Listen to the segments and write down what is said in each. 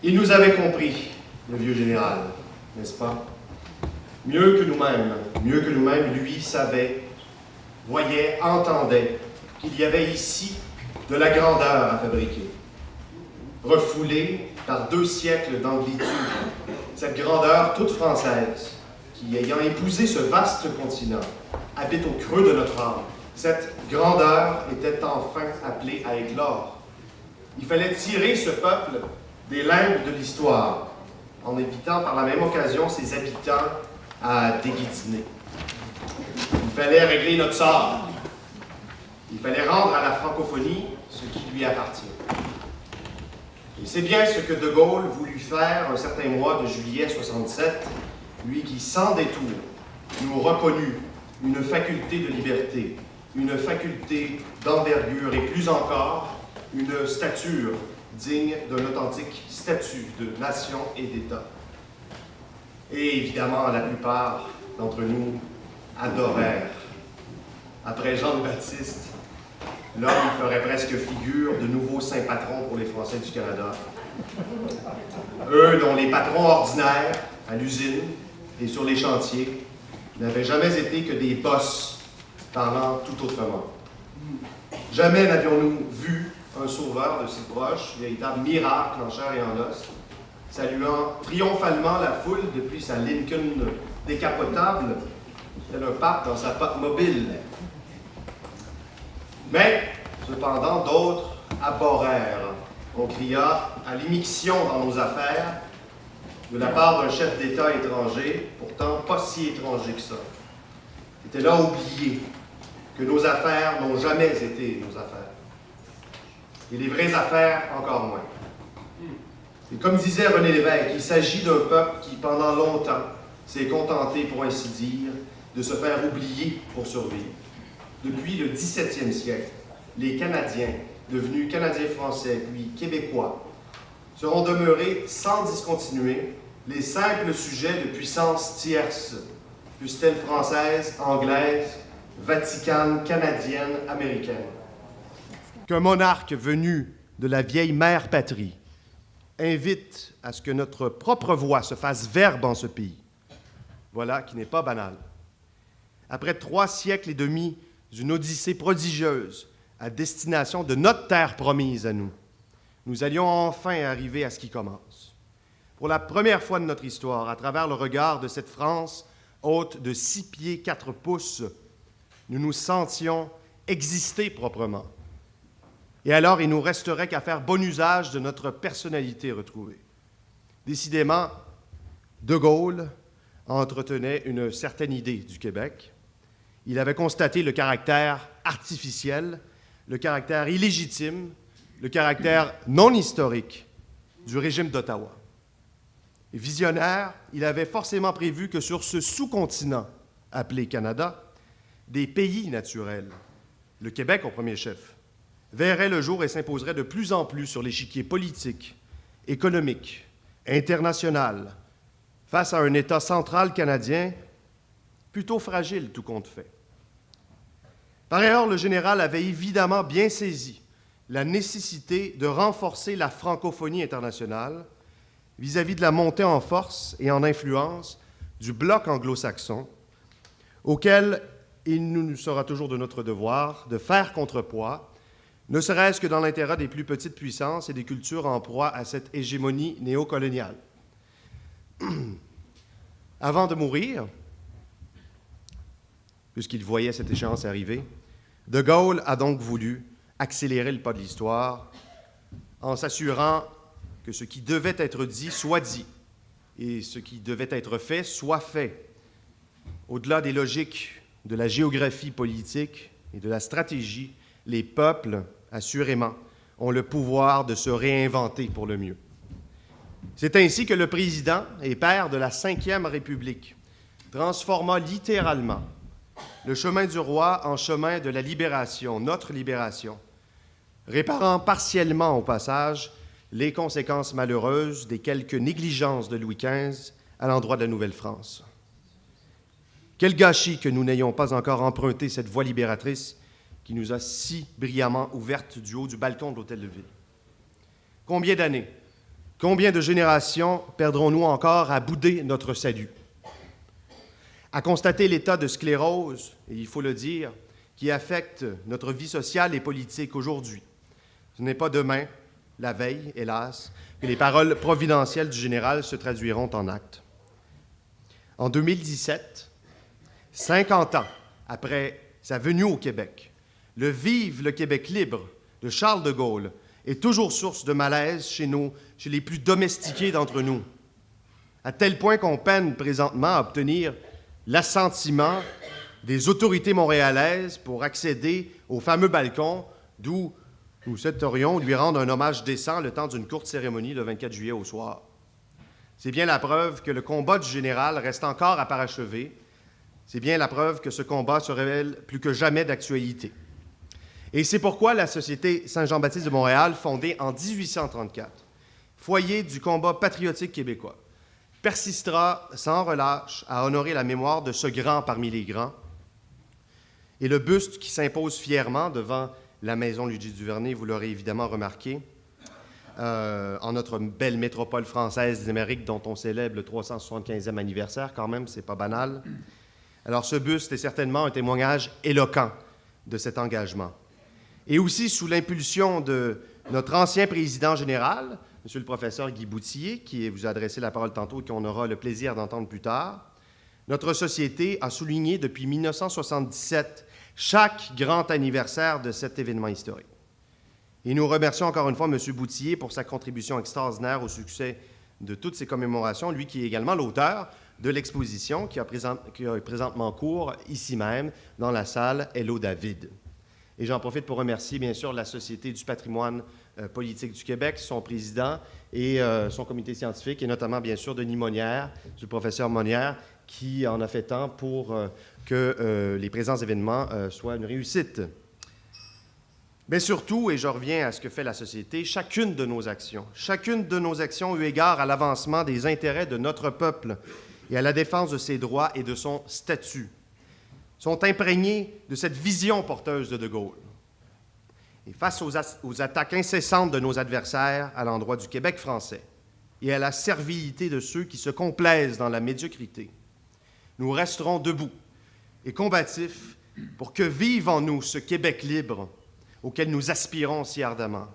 Il nous avait compris, le vieux général, n'est-ce pas? Mieux que nous-mêmes, lui savait, voyait, entendait qu'il y avait ici de la grandeur à fabriquer. Refoulée par 2 siècles d'amplitude, cette grandeur toute française, qui, ayant épousé ce vaste continent, habite au creux de notre âme, cette grandeur était enfin appelée à éclore. Il fallait tirer ce peuple des limbes de l'histoire, en évitant par la même occasion ses habitants à déguitiner. Il fallait régler notre sort. Il fallait rendre à la francophonie ce qui lui appartient. Et c'est bien ce que De Gaulle voulut faire un certain mois de juillet 67, lui qui, sans détour, nous reconnut une faculté de liberté, une faculté d'envergure et plus encore, une stature digne d'un authentique statut de nation et d'État. Et évidemment, la plupart d'entre nous adorèrent. Après Jean-Baptiste, l'homme ferait presque figure de nouveau saint patron pour les Français du Canada. Eux dont les patrons ordinaires, à l'usine et sur les chantiers, n'avaient jamais été que des bosses parlant tout autrement. Jamais n'avions-nous vu un sauveur de si proche, véritable miracle en chair et en os, saluant triomphalement la foule depuis sa Lincoln décapotable, tel un pape dans sa pape mobile. Mais, cependant, d'autres abhorrèrent. On cria à l'immixtion dans nos affaires de la part d'un chef d'État étranger, pourtant pas si étranger que ça. C'était là oublié que nos affaires n'ont jamais été nos affaires. Et les vraies affaires, encore moins. Et comme disait René Lévesque, il s'agit d'un peuple qui, pendant longtemps, s'est contenté, pour ainsi dire, de se faire oublier pour survivre. Depuis le 17e siècle, les Canadiens, devenus Canadiens-Français puis Québécois, seront demeurés sans discontinuer les simples sujets de puissance tierce, fussent-elles françaises, anglaises, vaticanes, canadiennes, américaines. Qu'un monarque venu de la vieille mère patrie invite à ce que notre propre voix se fasse verbe en ce pays. Voilà qui n'est pas banal. Après 3 siècles et demi d'une odyssée prodigieuse à destination de notre terre promise à nous, nous allions enfin arriver à ce qui commence. Pour la première fois de notre histoire, à travers le regard de cette France haute de 6 pieds 4 pouces, nous nous sentions exister proprement. Et alors, il nous resterait qu'à faire bon usage de notre personnalité retrouvée. Décidément, De Gaulle entretenait une certaine idée du Québec. Il avait constaté le caractère artificiel, le caractère illégitime, le caractère non historique du régime d'Ottawa. Et visionnaire, il avait forcément prévu que sur ce sous-continent appelé Canada, des pays naturels, le Québec au premier chef, verraient le jour et s'imposeraient de plus en plus sur l'échiquier politique, économique, international, face à un État central canadien plutôt fragile, tout compte fait. Par ailleurs, le général avait évidemment bien saisi la nécessité de renforcer la francophonie internationale vis-à-vis de la montée en force et en influence du bloc anglo-saxon, auquel il nous sera toujours de notre devoir de faire contrepoids, ne serait-ce que dans l'intérêt des plus petites puissances et des cultures en proie à cette hégémonie néocoloniale. Avant de mourir, puisqu'il voyait cette échéance arriver, De Gaulle a donc voulu accélérer le pas de l'histoire en s'assurant que ce qui devait être dit soit dit et ce qui devait être fait soit fait. Au-delà des logiques de la géographie politique et de la stratégie, les peuples, assurément, ont le pouvoir de se réinventer pour le mieux. C'est ainsi que le président et père de la Ve République transforma littéralement le chemin du roi en chemin de la libération, notre libération, réparant partiellement au passage les conséquences malheureuses des quelques négligences de Louis XV à l'endroit de la Nouvelle-France. Quel gâchis que nous n'ayons pas encore emprunté cette voie libératrice qui nous a si brillamment ouverte du haut du balcon de l'Hôtel de Ville. Combien d'années Combien de générations perdrons-nous encore à bouder notre salut? À constater l'état de sclérose, et il faut le dire, qui affecte notre vie sociale et politique aujourd'hui. Ce n'est pas demain, la veille, hélas, que les paroles providentielles du général se traduiront en actes. En 2017, 50 ans après sa venue au Québec, le « Vive le Québec libre » de Charles de Gaulle est toujours source de malaise chez les plus domestiqués d'entre nous, à tel point qu'on peine présentement à obtenir l'assentiment des autorités montréalaises pour accéder au fameux balcon d'où nous souhaiterions lui rendre un hommage décent le temps d'une courte cérémonie le 24 juillet au soir. C'est bien la preuve que le combat du général reste encore à parachever. C'est bien la preuve que ce combat se révèle plus que jamais d'actualité. Et c'est pourquoi la Société Saint-Jean-Baptiste de Montréal, fondée en 1834, foyer du combat patriotique québécois, persistera sans relâche à honorer la mémoire de ce grand parmi les grands. Et le buste qui s'impose fièrement devant la maison Luigi-Duvernay, vous l'aurez évidemment remarqué, en notre belle métropole française des Amériques dont on célèbre le 375e anniversaire, quand même, c'est pas banal. Alors ce buste est certainement un témoignage éloquent de cet engagement. Et aussi sous l'impulsion de notre ancien président général, M. le professeur Guy Boutillier, qui vous a adressé la parole tantôt et qu'on aura le plaisir d'entendre plus tard, notre société a souligné depuis 1977 chaque grand anniversaire de cet événement historique. Et nous remercions encore une fois M. Boutillier pour sa contribution extraordinaire au succès de toutes ces commémorations, lui qui est également l'auteur de l'exposition qui est présentement en cours ici même, dans la salle Hello David. Et j'en profite pour remercier, bien sûr, la Société du patrimoine politique du Québec, son président et son comité scientifique, et notamment, bien sûr, Denis Monnière, du professeur Monnière, qui en a fait tant pour que les présents événements soient une réussite. Mais surtout, et je reviens à ce que fait la Société, chacune de nos actions eu égard à l'avancement des intérêts de notre peuple et à la défense de ses droits et de son statut, sont imprégnées de cette vision porteuse de Gaulle. Et face aux attaques incessantes de nos adversaires à l'endroit du Québec français et à la servilité de ceux qui se complaisent dans la médiocrité, nous resterons debout et combatifs pour que vive en nous ce Québec libre auquel nous aspirons si ardemment,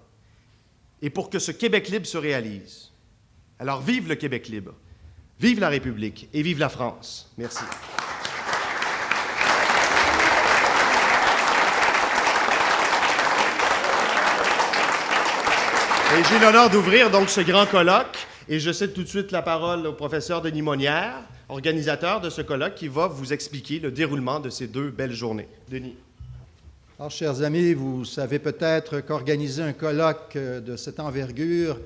et pour que ce Québec libre se réalise. Alors vive le Québec libre, vive la République et vive la France. Merci. Et j'ai l'honneur d'ouvrir donc ce grand colloque, et je cède tout de suite la parole au professeur Denis Monnière, organisateur de ce colloque, qui va vous expliquer le déroulement de ces 2 belles journées. Denis. Alors, chers amis, vous savez peut-être qu'organiser un colloque de cette envergure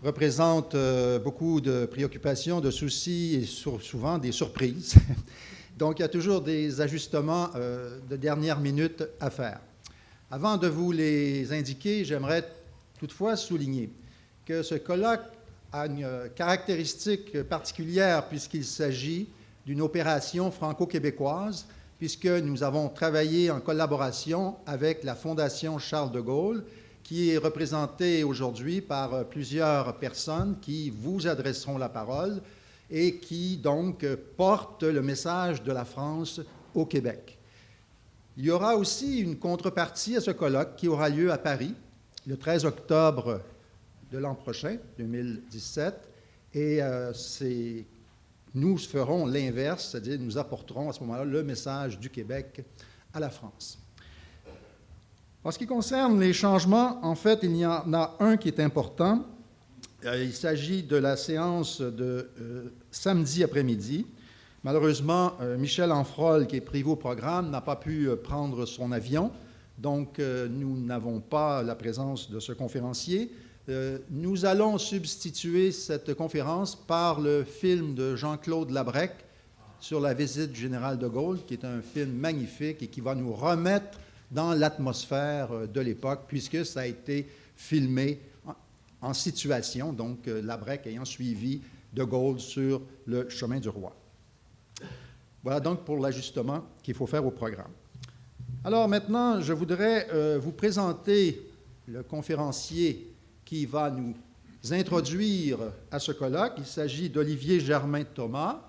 représente beaucoup de préoccupations, de soucis et souvent des surprises. Donc, il y a toujours des ajustements de dernière minute à faire. Avant de vous les indiquer, j'aimerais toutefois souligner que ce colloque a une caractéristique particulière puisqu'il s'agit d'une opération franco-québécoise, puisque nous avons travaillé en collaboration avec la Fondation Charles de Gaulle, qui est représentée aujourd'hui par plusieurs personnes qui vous adresseront la parole et qui, donc, portent le message de la France au Québec. Il y aura aussi une contrepartie à ce colloque qui aura lieu à Paris le 13 octobre de l'an prochain, 2017, et nous ferons l'inverse, c'est-à-dire nous apporterons à ce moment-là le message du Québec à la France. En ce qui concerne les changements, en fait, il y en a un qui est important. Il s'agit de la séance de samedi après-midi. Malheureusement, Michel Enfrol, qui est prévu au programme, n'a pas pu prendre son avion, donc nous n'avons pas la présence de ce conférencier. Nous allons substituer cette conférence par le film de Jean-Claude Labrec sur la visite du général de Gaulle, qui est un film magnifique et qui va nous remettre dans l'atmosphère de l'époque, puisque ça a été filmé en situation, donc Labrec ayant suivi de Gaulle sur le chemin du roi. Voilà donc pour l'ajustement qu'il faut faire au programme. Alors maintenant, je voudrais vous présenter le conférencier qui va nous introduire à ce colloque. Il s'agit d'Olivier Germain Thomas.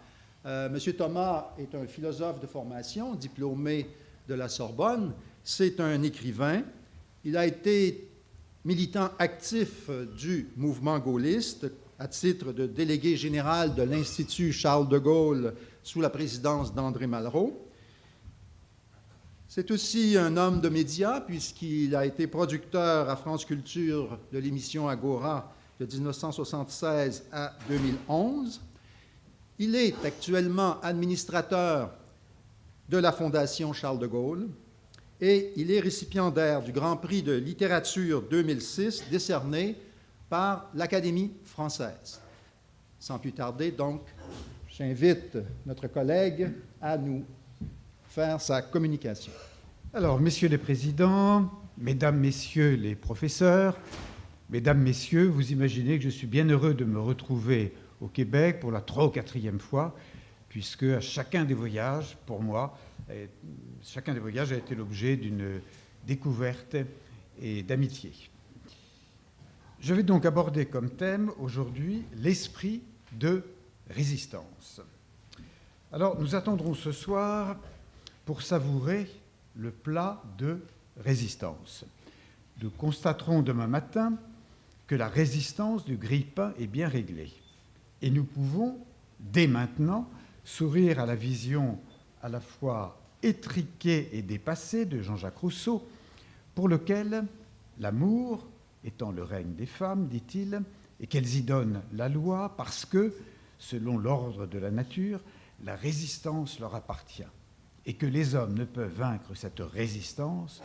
Monsieur Thomas est un philosophe de formation, diplômé de la Sorbonne. C'est un écrivain. Il a été militant actif du mouvement gaulliste à titre de délégué général de l'Institut Charles de Gaulle sous la présidence d'André Malraux. C'est aussi un homme de médias puisqu'il a été producteur à France Culture de l'émission Agora de 1976 à 2011. Il est actuellement administrateur de la Fondation Charles de Gaulle et il est récipiendaire du Grand Prix de littérature 2006 décerné par l'Académie française. Sans plus tarder, donc, j'invite notre collègue à nous faire sa communication. Alors, messieurs les présidents, mesdames, messieurs les professeurs, mesdames, messieurs, vous imaginez que je suis bien heureux de me retrouver au Québec pour la 3e ou 4e fois, puisque à chacun des voyages, pour moi, chacun des voyages a été l'objet d'une découverte et d'amitié. Je vais donc aborder comme thème aujourd'hui l'esprit de résistance. Alors, nous attendrons ce soir pour savourer le plat de résistance. Nous constaterons demain matin que la résistance du grille-pain est bien réglée. Et nous pouvons, dès maintenant, sourire à la vision à la fois étriquée et dépassée de Jean-Jacques Rousseau, pour lequel l'amour étant le règne des femmes, dit-il, et qu'elles y donnent la loi parce que, selon l'ordre de la nature, la résistance leur appartient et que les hommes ne peuvent vaincre cette résistance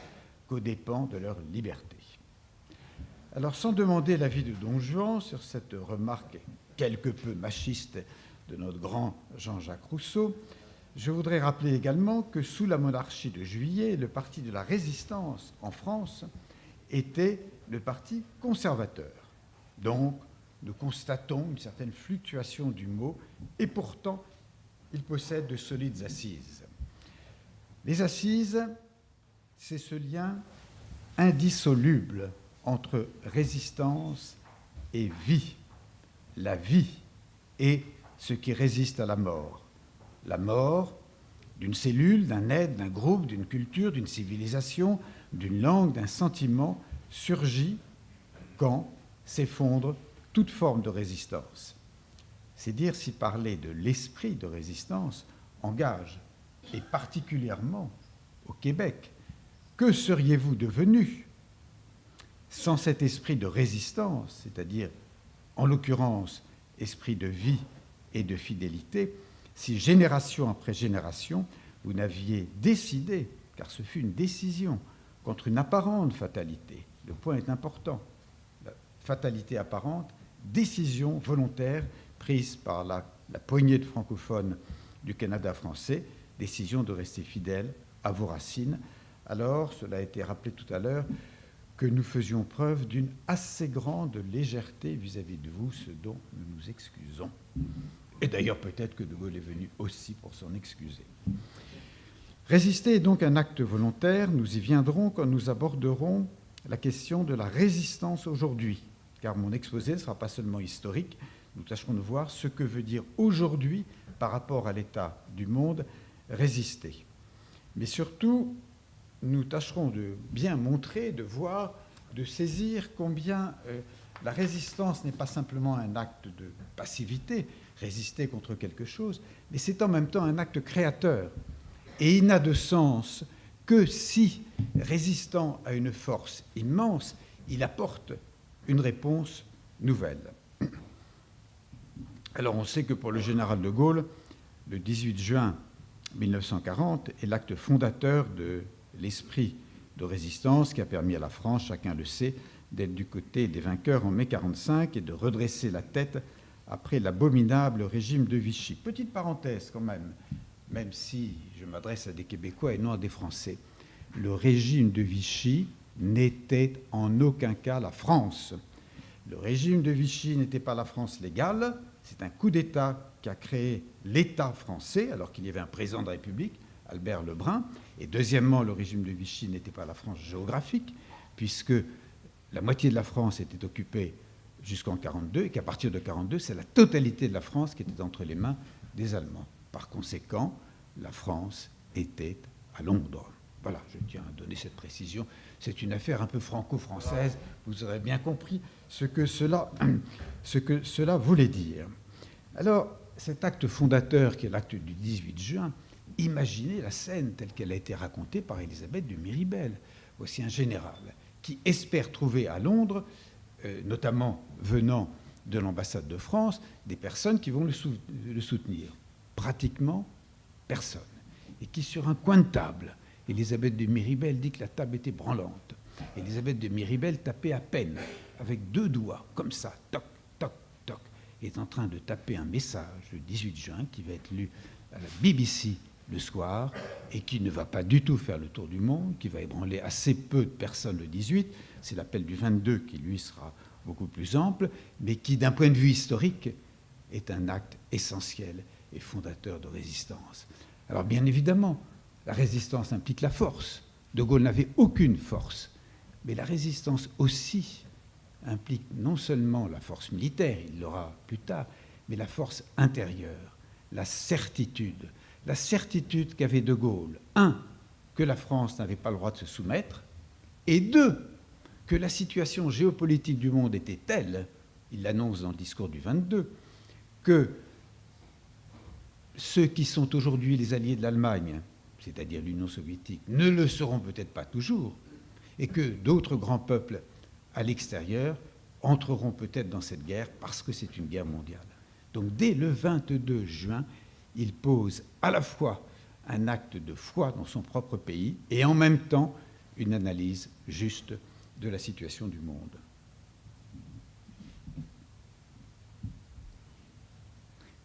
qu'aux dépens de leur liberté. Alors, sans demander l'avis de Don Juan sur cette remarque quelque peu machiste de notre grand Jean-Jacques Rousseau, je voudrais rappeler également que sous la monarchie de Juillet, le parti de la résistance en France était le parti conservateur. Donc, nous constatons une certaine fluctuation du mot, et pourtant, il possède de solides assises. Les assises, c'est ce lien indissoluble entre résistance et vie. La vie est ce qui résiste à la mort. La mort d'une cellule, d'un être, d'un groupe, d'une culture, d'une civilisation, d'une langue, d'un sentiment, surgit quand s'effondre toute forme de résistance. C'est dire si parler de l'esprit de résistance engage, et particulièrement au Québec, que seriez-vous devenus sans cet esprit de résistance, c'est-à-dire, en l'occurrence, esprit de vie et de fidélité, si génération après génération, vous n'aviez décidé, car ce fut une décision, contre une apparente fatalité. Le point est important. La fatalité apparente, décision volontaire prise par la poignée de francophones du Canada français, décision de rester fidèle à vos racines. Alors, cela a été rappelé tout à l'heure, que nous faisions preuve d'une assez grande légèreté vis-à-vis de vous, ce dont nous nous excusons. Et d'ailleurs, peut-être que De Gaulle est venu aussi pour s'en excuser. Résister est donc un acte volontaire. Nous y viendrons quand nous aborderons la question de la résistance aujourd'hui, car mon exposé ne sera pas seulement historique. Nous tâcherons de voir ce que veut dire aujourd'hui, par rapport à l'état du monde, résister. Mais surtout, nous tâcherons de bien montrer, de voir, de saisir combien la résistance n'est pas simplement un acte de passivité, résister contre quelque chose, mais c'est en même temps un acte créateur. Et il n'a de sens que si, résistant à une force immense, il apporte une réponse nouvelle. Alors on sait que pour le général de Gaulle, le 18 juin 1940 est l'acte fondateur de l'esprit de résistance qui a permis à la France, chacun le sait, d'être du côté des vainqueurs en mai 1945 et de redresser la tête après l'abominable régime de Vichy. Petite parenthèse quand même si je m'adresse à des Québécois et non à des Français, le régime de Vichy n'était en aucun cas la France. Le régime de Vichy n'était pas la France légale, c'est un coup d'État qui a créé l'État français, alors qu'il y avait un président de la République, Albert Lebrun. Et deuxièmement, le régime de Vichy n'était pas la France géographique, puisque la moitié de la France était occupée jusqu'en 1942, et qu'à partir de 1942, c'est la totalité de la France qui était entre les mains des Allemands. Par conséquent, la France était à Londres. Voilà, je tiens à donner cette précision. C'est une affaire un peu franco-française. Vous aurez bien compris ce que cela voulait dire. Alors, cet acte fondateur, qui est l'acte du 18 juin, imaginez la scène telle qu'elle a été racontée par Élisabeth de Miribel. Voici un général qui espère trouver à Londres, notamment venant de l'ambassade de France, des personnes qui vont le soutenir. Pratiquement personne. Et qui, sur un coin de table, Élisabeth de Miribel dit que la table était branlante. Élisabeth de Miribel tapait à peine, avec 2 doigts, comme ça, toc, toc, toc, est en train de taper un message le 18 juin qui va être lu à la BBC le soir et qui ne va pas du tout faire le tour du monde, qui va ébranler assez peu de personnes le 18. C'est l'appel du 22 qui, lui, sera beaucoup plus ample, mais qui, d'un point de vue historique, est un acte essentiel et fondateur de résistance. Alors, bien évidemment, la résistance implique la force. De Gaulle n'avait aucune force. Mais la résistance aussi implique non seulement la force militaire, il l'aura plus tard, mais la force intérieure, la certitude. La certitude qu'avait De Gaulle, 1, que la France n'avait pas le droit de se soumettre, et 2, que la situation géopolitique du monde était telle, il l'annonce dans le discours du 22, que ceux qui sont aujourd'hui les alliés de l'Allemagne, c'est-à-dire l'Union soviétique, ne le seront peut-être pas toujours, et que d'autres grands peuples à l'extérieur entreront peut-être dans cette guerre parce que c'est une guerre mondiale. Donc dès le 22 juin, il pose à la fois un acte de foi dans son propre pays et en même temps une analyse juste de la situation du monde.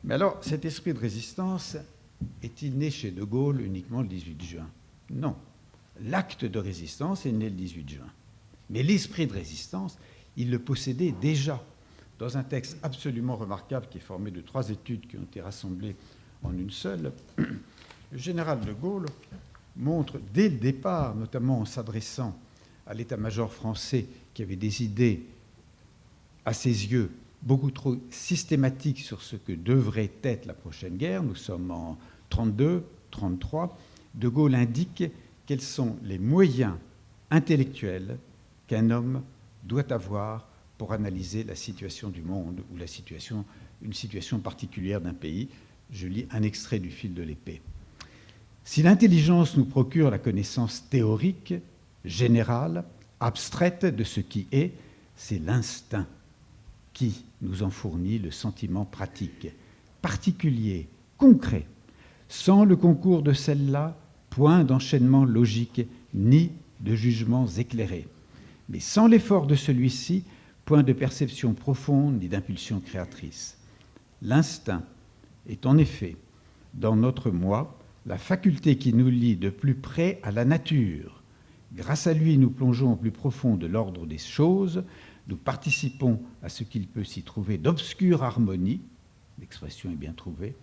Mais alors, cet esprit de résistance est-il né chez De Gaulle uniquement le 18 juin? Non. L'acte de résistance est né le 18 juin. Mais l'esprit de résistance, il le possédait déjà dans un texte absolument remarquable qui est formé de 3 études qui ont été rassemblées en une seule. Le général de Gaulle montre dès le départ, notamment en s'adressant à l'état-major français qui avait des idées, à ses yeux, beaucoup trop systématiques sur ce que devrait être la prochaine guerre. Nous sommes en 1932, 1933. De Gaulle indique quels sont les moyens intellectuels qu'un homme doit avoir pour analyser la situation du monde ou une situation particulière d'un pays. Je lis un extrait du Fil de l'épée. Si l'intelligence nous procure la connaissance théorique, générale, abstraite de ce qui est, c'est l'instinct qui nous en fournit le sentiment pratique, particulier, concret. Sans le concours de celle-là, point d'enchaînement logique, ni de jugements éclairés. Mais sans l'effort de celui-ci, point de perception profonde ni d'impulsion créatrice. L'instinct est en effet, dans notre moi, la faculté qui nous lie de plus près à la nature. Grâce à lui, nous plongeons au plus profond de l'ordre des choses, nous participons à ce qu'il peut s'y trouver d'obscure harmonie, l'expression est bien trouvée.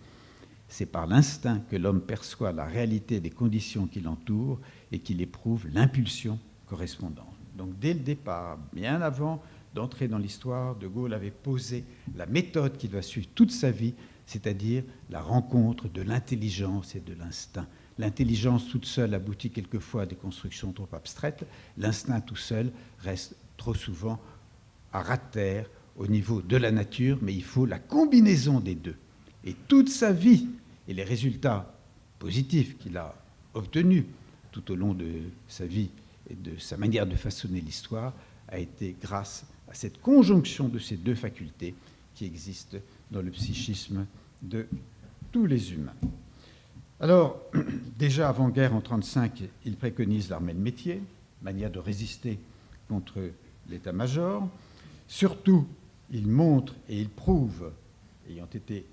C'est par l'instinct que l'homme perçoit la réalité des conditions qui l'entourent et qu'il éprouve l'impulsion correspondante. Donc dès le départ, bien avant d'entrer dans l'histoire, De Gaulle avait posé la méthode qu'il va suivre toute sa vie, c'est-à-dire la rencontre de l'intelligence et de l'instinct. L'intelligence toute seule aboutit quelquefois à des constructions trop abstraites. L'instinct tout seul reste trop souvent à ras de terre au niveau de la nature, mais il faut la combinaison des deux. Et toute sa vie et les résultats positifs qu'il a obtenus tout au long de sa vie et de sa manière de façonner l'histoire a été grâce à cette conjonction de ces deux facultés qui existent dans le psychisme de tous les humains. Alors, déjà avant-guerre, en 1935, il préconise l'armée de métier, manière de résister contre l'état-major. Surtout, il montre et il prouve, ayant été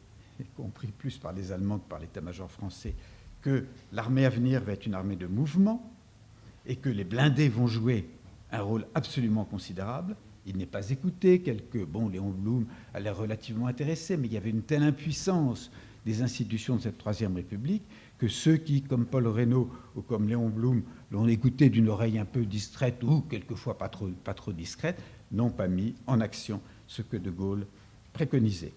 compris plus par les Allemands que par l'état-major français, que l'armée à venir va être une armée de mouvement et que les blindés vont jouer un rôle absolument considérable. Il n'est pas écouté. Léon Blum a l'air relativement intéressé, mais il y avait une telle impuissance des institutions de cette Troisième République que ceux qui, comme Paul Reynaud ou comme Léon Blum, l'ont écouté d'une oreille un peu distraite ou quelquefois pas trop discrète, n'ont pas mis en action ce que De Gaulle préconisait.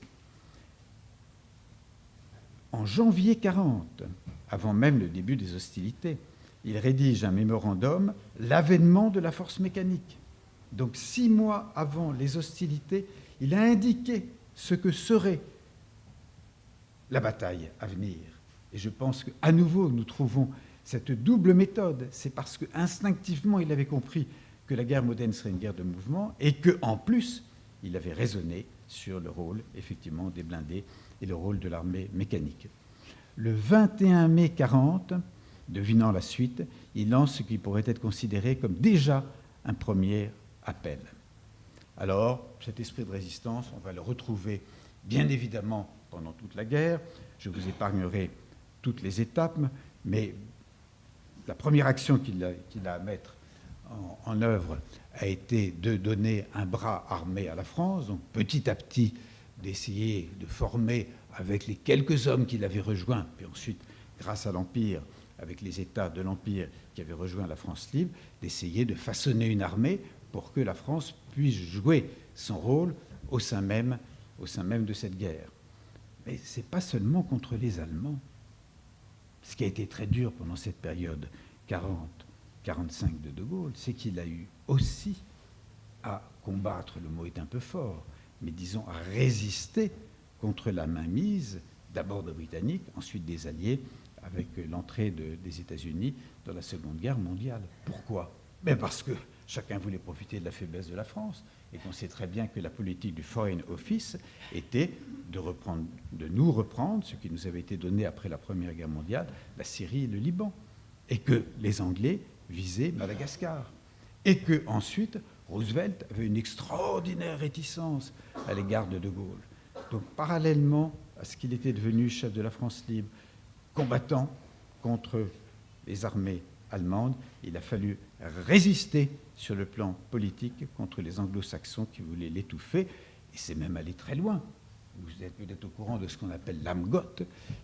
En janvier 1940, avant même le début des hostilités, il rédige un mémorandum, l'avènement de la force mécanique. Donc 6 mois avant les hostilités, il a indiqué ce que serait la bataille à venir. Et je pense qu'à nouveau, nous trouvons cette double méthode. C'est parce qu'instinctivement, il avait compris que la guerre moderne serait une guerre de mouvement et qu'en plus, il avait raisonné sur le rôle, effectivement, des blindés et le rôle de l'armée mécanique. Le 21 mai 1940, devinant la suite, il lance ce qui pourrait être considéré comme déjà un premier appel. Alors, cet esprit de résistance, on va le retrouver bien évidemment pendant toute la guerre. Je vous épargnerai toutes les étapes, mais la première action qu'il a à mettre en œuvre a été de donner un bras armé à la France, donc petit à petit d'essayer de former avec les quelques hommes qu'il avait rejoints, puis ensuite, grâce à l'Empire, avec les États de l'Empire qui avaient rejoint la France libre, d'essayer de façonner une armée pour que la France puisse jouer son rôle au sein même de cette guerre. Mais ce n'est pas seulement contre les Allemands. Ce qui a été très dur pendant cette période 40-45 de Gaulle, c'est qu'il a eu aussi à combattre, le mot est un peu fort, mais disons à résister contre la mainmise d'abord des Britanniques, ensuite des Alliés, avec l'entrée des États-Unis dans la Seconde Guerre mondiale. Pourquoi? Parce que chacun voulait profiter de la faiblesse de la France et qu'on sait très bien que la politique du Foreign Office était de nous reprendre ce qui nous avait été donné après la Première Guerre mondiale, la Syrie et le Liban, et que les Anglais visaient Madagascar, et que ensuite Roosevelt avait une extraordinaire réticence à l'égard de Gaulle. Donc parallèlement à ce qu'il était devenu chef de la France libre, combattant contre les armées allemandes, il a fallu résister sur le plan politique contre les anglo-saxons qui voulaient l'étouffer, et c'est même allé très loin. Vous êtes peut-être au courant de ce qu'on appelle l'AMGOT,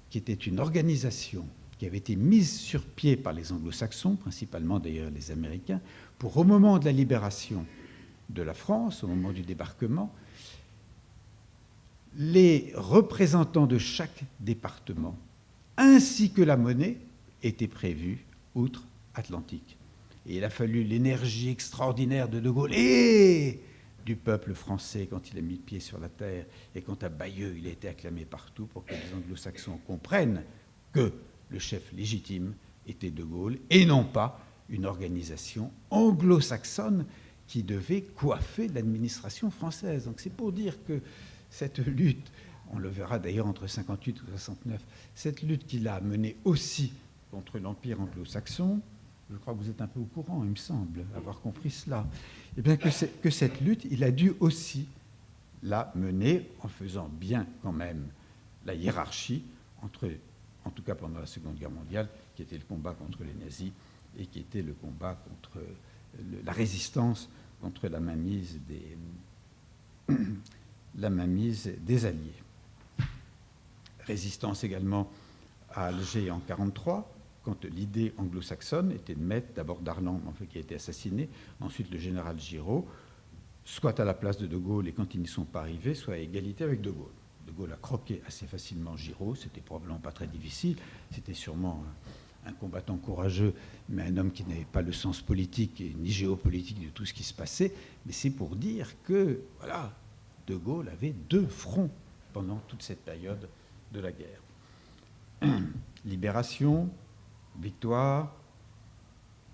qui était une organisation qui avait été mise sur pied par les anglo-saxons, principalement d'ailleurs les Américains, pour au moment de la libération de la France, au moment du débarquement, les représentants de chaque département, ainsi que la monnaie, étaient prévus outre-Atlantique. Et il a fallu l'énergie extraordinaire de Gaulle et du peuple français quand il a mis le pied sur la terre, et quand à Bayeux il a été acclamé partout pour que les anglo-saxons comprennent que le chef légitime était De Gaulle et non pas une organisation anglo-saxonne qui devait coiffer l'administration française. Donc c'est pour dire que cette lutte, on le verra d'ailleurs entre 58 et 69, cette lutte qu'il a menée aussi contre l'Empire anglo-saxon, je crois que vous êtes un peu au courant, il me semble, avoir compris cela, et bien que cette lutte, il a dû aussi la mener en faisant bien quand même la hiérarchie entre, en tout cas pendant la Seconde Guerre mondiale, qui était le combat contre les nazis et qui était le combat contre la résistance contre la mainmise des Alliés. Résistance également à Alger en 1943, quand l'idée anglo-saxonne était de mettre d'abord Darlan, qui a été assassiné, ensuite le général Giraud, soit à la place de Gaulle, et quand ils n'y sont pas arrivés, soit à égalité avec De Gaulle. De Gaulle a croqué assez facilement Giraud, c'était probablement pas très difficile, c'était sûrement un combattant courageux, mais un homme qui n'avait pas le sens politique ni géopolitique de tout ce qui se passait, mais c'est pour dire que, voilà, De Gaulle avait 2 fronts pendant toute cette période de la guerre. Libération, victoire,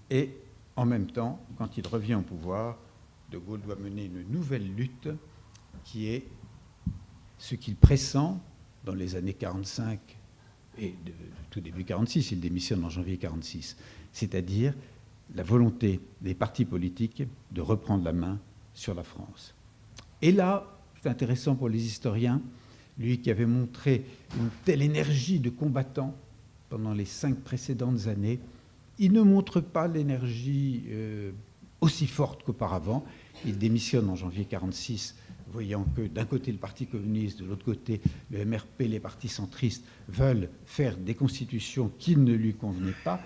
et en même temps, quand il revient au pouvoir, De Gaulle doit mener une nouvelle lutte qui est ce qu'il pressent dans les années 45 et tout début 46, il démissionne en janvier 46, c'est-à-dire la volonté des partis politiques de reprendre la main sur la France. Et là, c'est intéressant pour les historiens, lui qui avait montré une telle énergie de combattant pendant les 5 précédentes années, il ne montre pas l'énergie aussi forte qu'auparavant. Il démissionne en janvier 1946, voyant que d'un côté le Parti communiste, de l'autre côté le MRP, les partis centristes, veulent faire des constitutions qui ne lui convenaient pas,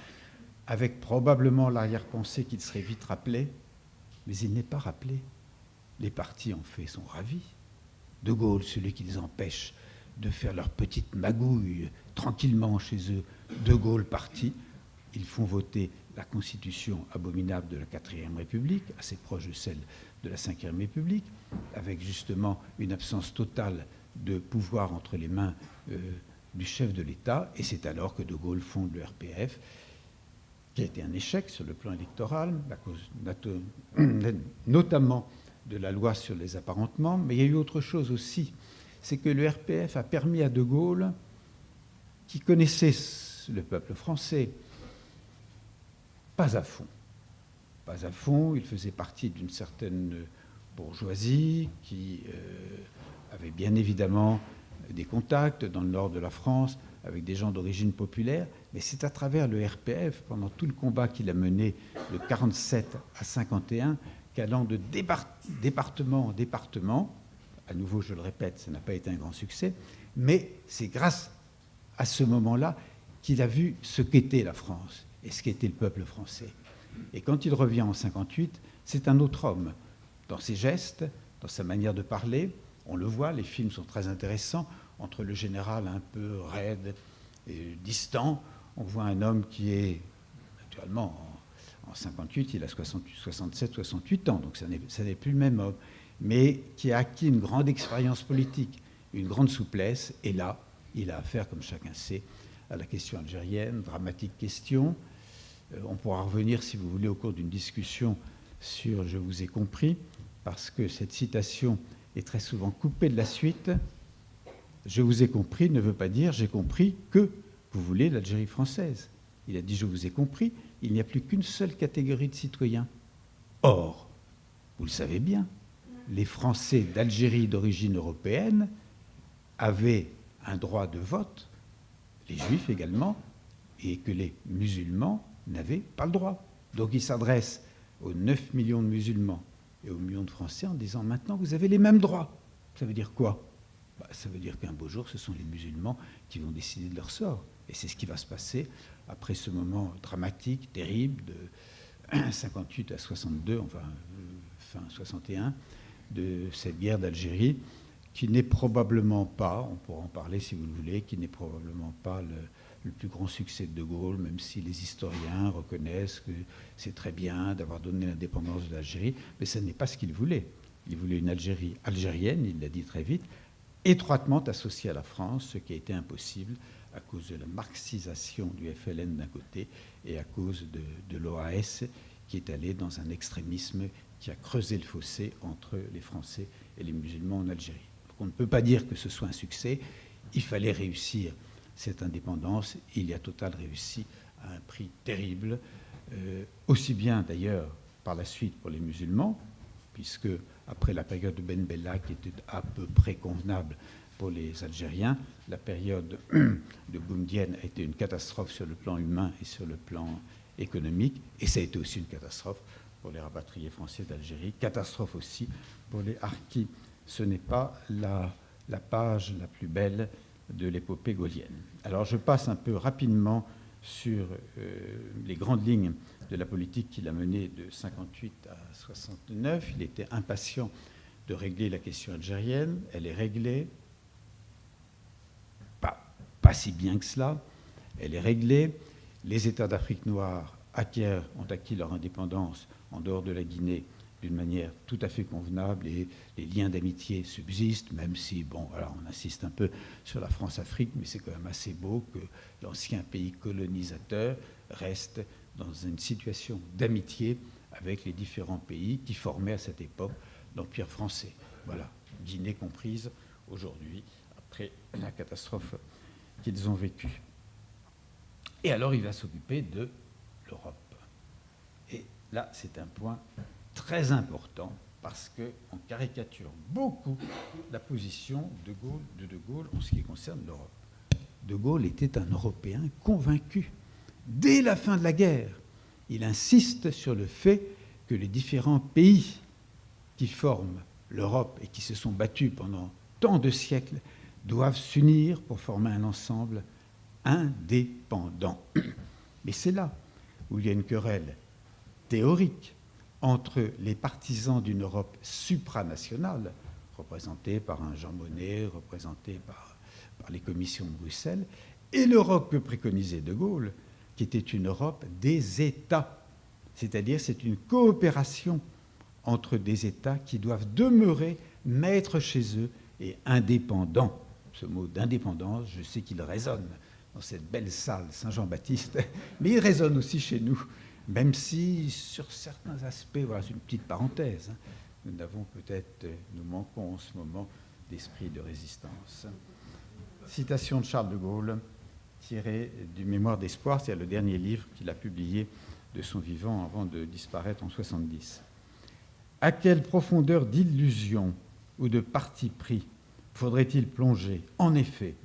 avec probablement l'arrière-pensée qu'il serait vite rappelé, mais il n'est pas rappelé. Les partis en fait sont ravis. De Gaulle, celui qui les empêche de faire leur petite magouille tranquillement chez eux. De Gaulle parti, ils font voter la constitution abominable de la 4e République, assez proche de celle de la 5e République, avec justement une absence totale de pouvoir entre les mains du chef de l'État. Et c'est alors que De Gaulle fonde le RPF, qui a été un échec sur le plan électoral, à cause notamment de la loi sur les apparentements. Mais il y a eu autre chose aussi, c'est que le RPF a permis à De Gaulle, qui connaissait le peuple français, pas à fond, il faisait partie d'une certaine bourgeoisie qui avait bien évidemment des contacts dans le nord de la France avec des gens d'origine populaire, mais c'est à travers le RPF, pendant tout le combat qu'il a mené de 47 à 51, qu'allant de département en département, à nouveau je le répète, ça n'a pas été un grand succès, mais c'est grâce à ce moment-là qu'il a vu ce qu'était la France et ce qu'était le peuple français. Et quand il revient en 58, c'est un autre homme, dans ses gestes, dans sa manière de parler. On le voit, les films sont très intéressants. Entre le général un peu raide et distant, on voit un homme qui est, naturellement, en 58, il a 67, 68 ans, donc ça n'est plus le même homme, mais qui a acquis une grande expérience politique, une grande souplesse. Et là, il a affaire, comme chacun sait, à la question algérienne, dramatique question. On pourra revenir, si vous voulez, au cours d'une discussion sur « Je vous ai compris », parce que cette citation est très souvent coupée de la suite. « Je vous ai compris » ne veut pas dire « j'ai compris que vous voulez l'Algérie française ». Il a dit « je vous ai compris », il n'y a plus qu'une seule catégorie de citoyens. Or, vous le savez bien, les Français d'Algérie d'origine européenne avaient un droit de vote, les Juifs également, et que les musulmans n'avaient pas le droit. Donc il s'adresse aux 9 millions de musulmans et aux millions de Français en disant « maintenant vous avez les mêmes droits ». Ça veut dire quoi ? Ça veut dire qu'un beau jour, ce sont les musulmans qui vont décider de leur sort. Et c'est ce qui va se passer après ce moment dramatique, terrible, de 58 à 62, enfin fin 61, de cette guerre d'Algérie, qui n'est probablement pas, on pourra en parler si vous le voulez, qui n'est probablement pas le plus grand succès de De Gaulle, même si les historiens reconnaissent que c'est très bien d'avoir donné l'indépendance de l'Algérie, mais ce n'est pas ce qu'il voulait. Il voulait une Algérie algérienne, il l'a dit très vite, étroitement associée à la France, ce qui a été impossible à cause de la marxisation du FLN d'un côté et à cause de l'OAS qui est allé dans un extrémisme qui a creusé le fossé entre les Français et les musulmans en Algérie. Donc on ne peut pas dire que ce soit un succès, il fallait réussir cette indépendance, il y a Total réussi à un prix terrible, aussi bien d'ailleurs par la suite pour les musulmans, puisque après la période de Ben Bella qui était à peu près convenable pour les Algériens, la période de Boumedienne a été une catastrophe sur le plan humain et sur le plan économique, et ça a été aussi une catastrophe pour les rapatriés français d'Algérie, catastrophe aussi pour les harkis. Ce n'est pas la page la plus belle de l'épopée gaullienne. Alors je passe un peu rapidement sur les grandes lignes de la politique qu'il a menée de 58 à 69. Il était impatient de régler la question algérienne. Elle est réglée. Pas si bien que cela. Elle est réglée. Les États d'Afrique noire ont acquis leur indépendance en dehors de la Guinée d'une manière tout à fait convenable, et les liens d'amitié subsistent, même si, bon, alors on insiste un peu sur la France-Afrique, mais c'est quand même assez beau que l'ancien pays colonisateur reste dans une situation d'amitié avec les différents pays qui formaient à cette époque l'Empire français. Voilà, Guinée comprise aujourd'hui, après la catastrophe qu'ils ont vécue. Et alors il va s'occuper de l'Europe. Et là, c'est un point très important, parce qu'on caricature beaucoup la position de De Gaulle en ce qui concerne l'Europe. De Gaulle était un Européen convaincu. Dès la fin de la guerre, il insiste sur le fait que les différents pays qui forment l'Europe et qui se sont battus pendant tant de siècles doivent s'unir pour former un ensemble indépendant. Mais c'est là où il y a une querelle théorique entre les partisans d'une Europe supranationale, représenté par un Jean Monnet, représenté par les commissions de Bruxelles, et l'Europe que préconisait De Gaulle, qui était une Europe des États. C'est-à-dire c'est une coopération entre des États qui doivent demeurer maîtres chez eux et indépendants. Ce mot d'indépendance, je sais qu'il résonne dans cette belle salle Saint-Jean-Baptiste, mais il résonne aussi chez nous, même si sur certains aspects, voilà, c'est une petite parenthèse, nous manquons en ce moment d'esprit de résistance. Citation de Charles de Gaulle, tirée du Mémoire d'espoir, c'est le dernier livre qu'il a publié de son vivant avant de disparaître en 70. À quelle profondeur d'illusion ou de parti pris faudrait-il plonger, en effet,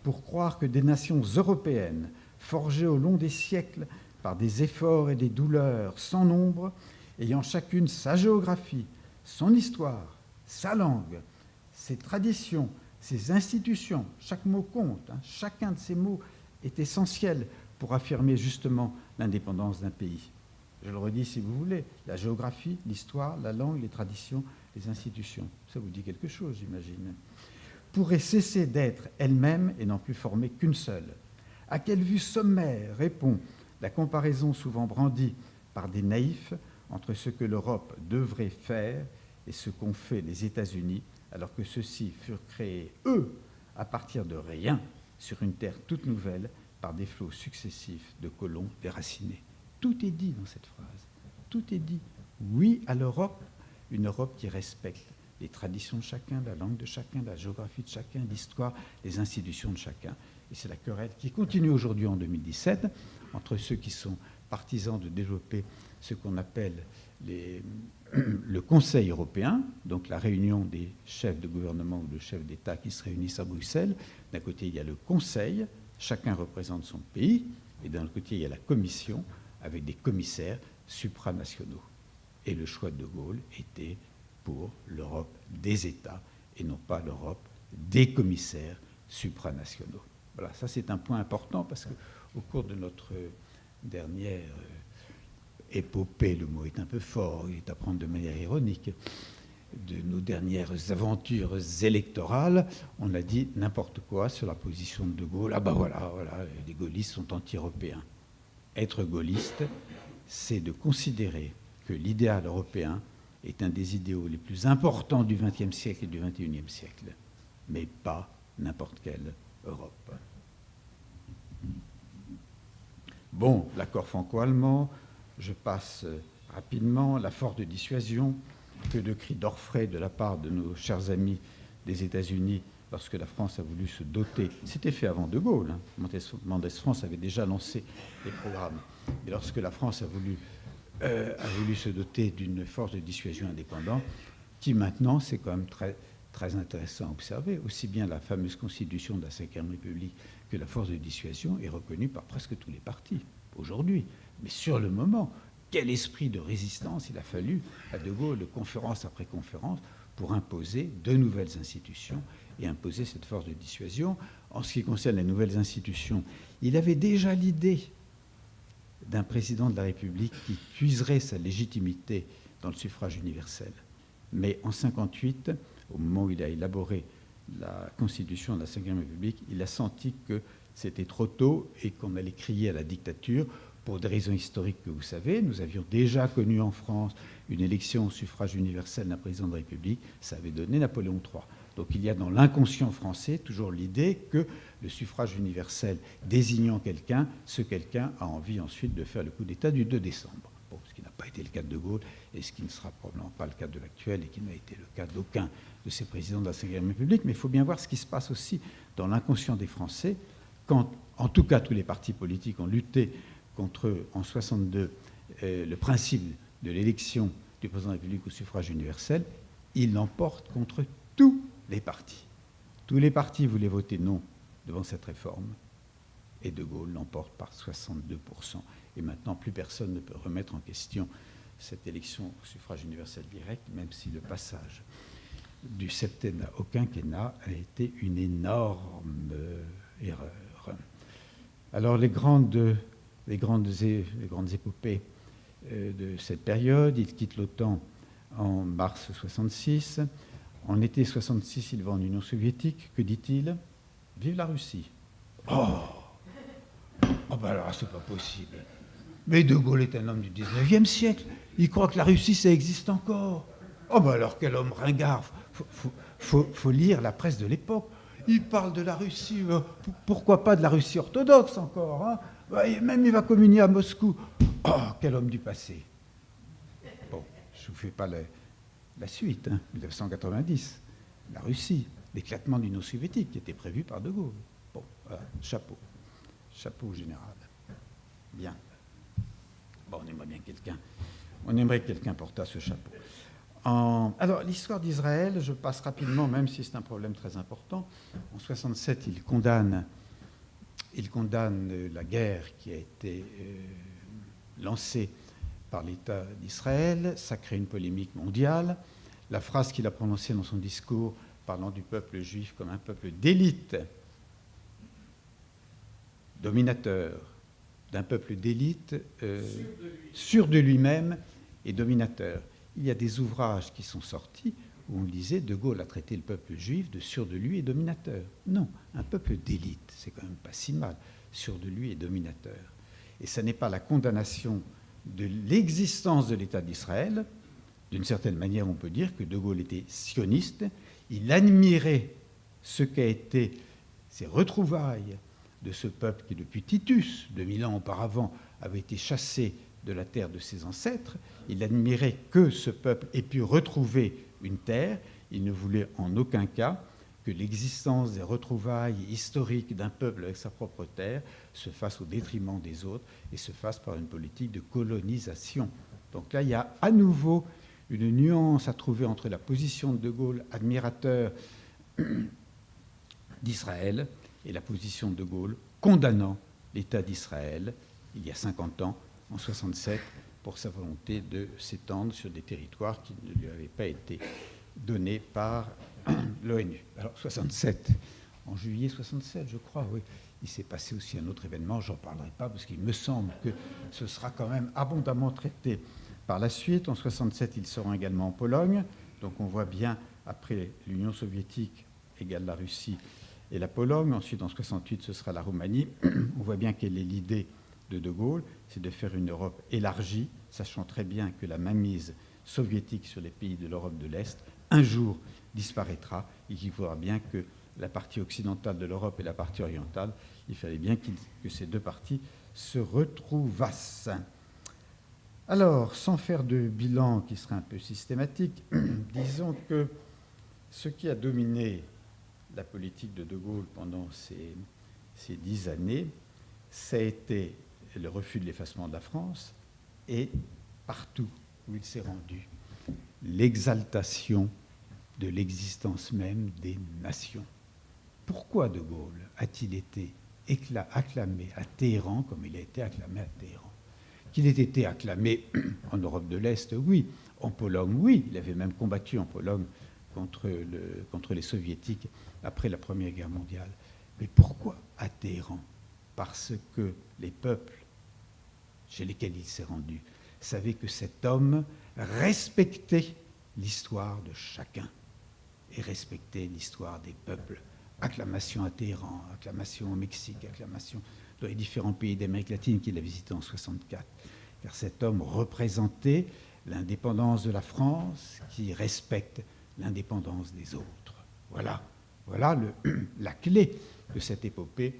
pour croire que des nations européennes, forgées au long des siècles par des efforts et des douleurs sans nombre, ayant chacune sa géographie, son histoire, sa langue, ses traditions, ses institutions, chaque mot compte, chacun de ces mots est essentiel pour affirmer justement l'indépendance d'un pays. Je le redis si vous voulez, la géographie, l'histoire, la langue, les traditions, les institutions. Ça vous dit quelque chose, j'imagine. Pourrait cesser d'être elle-même et n'en plus former qu'une seule. À quelle vue sommaire répond la comparaison souvent brandie par des naïfs entre ce que l'Europe devrait faire et ce qu'ont fait les États-Unis, alors que ceux-ci furent créés, eux, à partir de rien, sur une terre toute nouvelle, par des flots successifs de colons déracinés. Tout est dit dans cette phrase. Tout est dit. Oui à l'Europe, une Europe qui respecte les traditions de chacun, la langue de chacun, la géographie de chacun, l'histoire, les institutions de chacun. Et c'est la querelle qui continue aujourd'hui en 2017 entre ceux qui sont partisans de développer ce qu'on appelle le Conseil européen, donc la réunion des chefs de gouvernement ou de chefs d'État qui se réunissent à Bruxelles. D'un côté, il y a le Conseil, chacun représente son pays, et d'un autre côté, il y a la Commission, avec des commissaires supranationaux. Et le choix de Gaulle était pour l'Europe des États et non pas l'Europe des commissaires supranationaux. Voilà, ça c'est un point important parce qu'au cours de notre dernière épopée, le mot est un peu fort, il est à prendre de manière ironique, de nos dernières aventures électorales, on a dit n'importe quoi sur la position de De Gaulle. Ah ben voilà, les gaullistes sont anti-européens. Être gaulliste, c'est de considérer que l'idéal européen est un des idéaux les plus importants du XXe siècle et du XXIe siècle, mais pas n'importe quelle Europe. Bon, l'accord franco-allemand, je passe rapidement, la force de dissuasion, que de cris d'orfraie de la part de nos chers amis des États-Unis lorsque la France a voulu se doter. C'était fait avant De Gaulle. Mendès France avait déjà lancé les programmes. Et lorsque la France a voulu se doter d'une force de dissuasion indépendante, qui maintenant, c'est quand même très, très intéressant à observer, aussi bien la fameuse constitution de la Ve République que la force de dissuasion est reconnue par presque tous les partis aujourd'hui. Mais sur le moment, quel esprit de résistance il a fallu à De Gaulle, conférence après conférence, pour imposer de nouvelles institutions et imposer cette force de dissuasion. En ce qui concerne les nouvelles institutions, il avait déjà l'idée d'un président de la République qui puiserait sa légitimité dans le suffrage universel. Mais en 1958, au moment où il a élaboré la Constitution de la Ve République, il a senti que c'était trop tôt et qu'on allait crier à la dictature pour des raisons historiques que vous savez. Nous avions déjà connu en France une élection au suffrage universel d'un président de la République. Ça avait donné Napoléon III. Donc il y a dans l'inconscient français toujours l'idée que le suffrage universel désignant quelqu'un, ce quelqu'un a envie ensuite de faire le coup d'État du 2 décembre. Bon, ce qui n'a pas été le cas de Gaulle et ce qui ne sera probablement pas le cas de l'actuel et qui n'a été le cas d'aucun de ces présidents de la Ve République. Mais il faut bien voir ce qui se passe aussi dans l'inconscient des Français quand, en tout cas, tous les partis politiques ont lutté contre, en 1962, le principe de l'élection du président de la République au suffrage universel. Il l'emporte contre tous les partis. Tous les partis voulaient voter non devant cette réforme et De Gaulle l'emporte par 62%. Et maintenant, plus personne ne peut remettre en question cette élection au suffrage universel direct, même si le passage du septennat au quinquennat a été une énorme erreur. Alors, les grandes épopées de cette période, il quitte l'OTAN en mars 1966. En été 66, il va en Union soviétique. Que dit-il? Vive la Russie. Oh, oh ben alors, c'est pas possible. Mais De Gaulle est un homme du 19e siècle. Il croit que la Russie, ça existe encore. Oh ben alors, quel homme ringard. Faut lire la presse de l'époque. Il parle de la Russie. Pourquoi pas de la Russie orthodoxe encore, hein? Même il va communier à Moscou. Oh, quel homme du passé. Bon, je ne vous fais pas la suite, hein, 1990. La Russie, l'éclatement de l'Union soviétique qui était prévu par De Gaulle. Bon, voilà, chapeau. Chapeau général. Bien. Bon, on aimerait que quelqu'un portât ce chapeau. Alors, l'histoire d'Israël, je passe rapidement, même si c'est un problème très important. En 67, il condamne la guerre qui a été lancée par l'État d'Israël. Ça crée une polémique mondiale. La phrase qu'il a prononcée dans son discours, parlant du peuple juif comme un peuple d'élite, dominateur, d'un peuple d'élite, sûr de lui-même et dominateur. Il y a des ouvrages qui sont sortis où on disait De Gaulle a traité le peuple juif de sûr de lui et dominateur. Non, un peuple d'élite, c'est quand même pas si mal, sûr de lui et dominateur. Et ça n'est pas la condamnation de l'existence de l'État d'Israël. D'une certaine manière, on peut dire que De Gaulle était sioniste. Il admirait ce qu'a été ces retrouvailles de ce peuple qui, depuis Titus, 2000 ans auparavant, avait été chassé de la terre de ses ancêtres. Il admirait que ce peuple ait pu retrouver une terre. Il ne voulait en aucun cas que l'existence des retrouvailles historiques d'un peuple avec sa propre terre se fasse au détriment des autres et se fasse par une politique de colonisation. Donc là, il y a à nouveau une nuance à trouver entre la position de De Gaulle, admirateur d'Israël, et la position de De Gaulle condamnant l'État d'Israël, il y a 50 ans, en 67, pour sa volonté de s'étendre sur des territoires qui ne lui avaient pas été donnés par l'ONU. Alors, 67, en juillet 67, je crois, oui, il s'est passé aussi un autre événement, j'en parlerai pas, parce qu'il me semble que ce sera quand même abondamment traité par la suite. En 67, il se rend également en Pologne, donc on voit bien, après l'Union soviétique égale la Russie et la Pologne, ensuite en 68, ce sera la Roumanie. On voit bien quelle est l'idée de Gaulle, c'est de faire une Europe élargie, sachant très bien que la mainmise soviétique sur les pays de l'Europe de l'Est, un jour disparaîtra, et qu'il faudra bien que la partie occidentale de l'Europe et la partie orientale, il fallait bien que ces deux parties se retrouvassent. Alors, sans faire de bilan qui serait un peu systématique, disons que ce qui a dominé la politique de De Gaulle pendant ces 10 années, ça a été le refus de l'effacement de la France et, partout où il s'est rendu, l'exaltation de l'existence même des nations. Pourquoi De Gaulle a-t-il été acclamé à Téhéran comme il a été acclamé à Téhéran? Qu'il ait été acclamé en Europe de l'Est, oui. En Pologne, oui. Il avait même combattu en Pologne contre les Soviétiques après la Première Guerre mondiale. Mais pourquoi à Téhéran? Parce que les peuples chez lesquels il s'est rendu savaient que cet homme respectait l'histoire de chacun et respectait l'histoire des peuples. Acclamation à Téhéran, acclamation au Mexique, acclamation dans les différents pays d'Amérique latine qu'il a visités en 1964. Car cet homme représentait l'indépendance de la France qui respecte l'indépendance des autres. Voilà la clé de cette épopée,